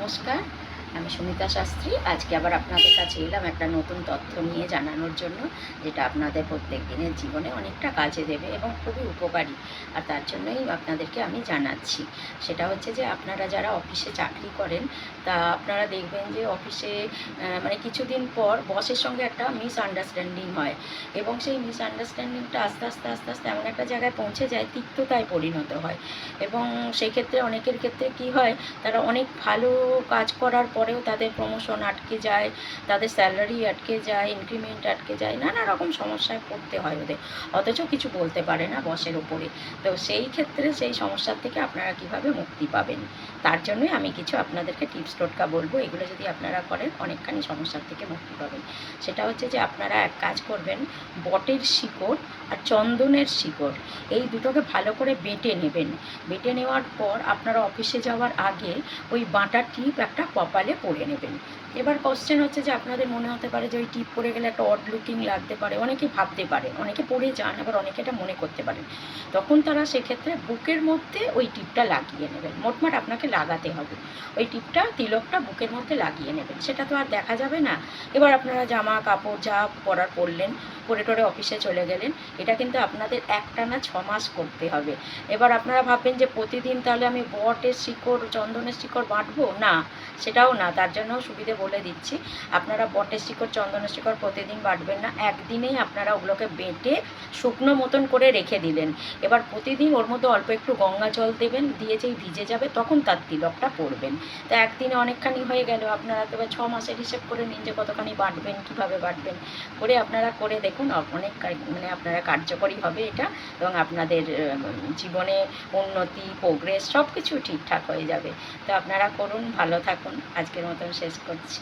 নমস্কার, আমি সুমিতা শাস্ত্রী। আজকে আবার আপনাদের কাছে এলাম একটা নতুন তথ্য নিয়ে জানানোর জন্য, যেটা আপনাদের প্রত্যেক দিনের জীবনে অনেকটা কাজে দেবে এবং খুবই উপকারী। আর তার জন্যই আপনাদেরকে আমি জানাচ্ছি। সেটা হচ্ছে যে আপনারা যারা অফিসে চাকরি করেন, তা আপনারা দেখবেন যে অফিসে মানে কিছুদিন পর বসের সঙ্গে একটা মিসআন্ডারস্ট্যান্ডিং হয় এবং সেই মিসআন্ডারস্ট্যান্ডিংটা আস্তে আস্তে আস্তে আস্তে এমন একটা জায়গায় পৌঁছে যায়, তিক্ততায় পরিণত হয়। এবং সেই ক্ষেত্রে অনেকের ক্ষেত্রে কি হয়, তারা অনেক ভালো কাজ করার পরেও তাদের প্রমোশন আটকে যায়, তাদের স্যালারি আটকে যায়, ইনক্রিমেন্ট আটকে যায়, নানা রকম সমস্যায় পড়তে হয় ওদের, অথচ কিছু বলতে পারে না বসের ওপরে। তো সেই ক্ষেত্রে সেই সমস্যার থেকে আপনারা কিভাবে মুক্তি পাবেন, তার জন্যই আমি কিছু আপনাদেরকে টিপস টোটকা বলবো। এগুলো যদি আপনারা করেন অনেকখানি সমস্যার থেকে মুক্তি পাবেন। সেটা হচ্ছে যে আপনারা এক কাজ করবেন, বটের শিকড় আর চন্দনের শিকড় এই দুটোকে ভালো করে বেটে নেবেন। বেটে নেওয়ার পর আপনারা অফিসে যাওয়ার আগে ওই বাটা টিপ একটা কপালে পরে নেবেন। এবার কোশ্চেন হচ্ছে যে আপনাদের মনে হতে পারে যে ওই টিপ পরে গেলে একটা অড লুকিং লাগতে পারে, অনেকে ভাবতে পারে, অনেকে পরে যান, আবার অনেকে এটা মনে করতে পারেন। তখন তারা সেক্ষেত্রে বুকের মধ্যে ওই টিপটা লাগিয়ে নেবেন। মোটমাট আপনাকে লাগাতে হবে ওই টিপটা, তিলকটা বুকের মধ্যে লাগিয়ে নেবেন। সেটা তো আর দেখা যাবে না। এবার আপনারা জামা কাপড় যা পরার পরলেন, পরে টরে অফিসে চলে গেলেন। এটা কিন্তু আপনাদের একটানা 6 মাস করতে হবে। এবার আপনারা ভাববেন যে প্রতিদিন তাহলে আমি বটের শিকড় চন্দনের শিকড় বাঁটবো না, সেটাও না। তার জন্য সুবিধে বলে দিচ্ছি, আপনারা বটের শিকড় চন্দনের শিকড় প্রতিদিন বাটবেন না, একদিনেই আপনারা ওগুলোকে বেটে শুকনো মতন করে রেখে দিলেন। এবার প্রতিদিন ওর মধ্যে অল্প একটু গঙ্গা জল দেবেন, দিয়ে যেই ভিজে যাবে তখন তার তিলকটা পড়বেন। তো একদিনে অনেকখানি হয়ে গেল। আপনারা তো 6 মাসের হিসেব করে নিন যে কতখানি বাটবেন, কীভাবে বাটবেন, করে আপনারা করে দেখুন। অনেক মানে আপনারা কার্যকরী হবে এটা, এবং আপনাদের জীবনে উন্নতি, প্রোগ্রেস সব কিছু ঠিকঠাক হয়ে যাবে। তো আপনারা করুন, ভালো থাকুন। আজকের মতন শেষ করছি।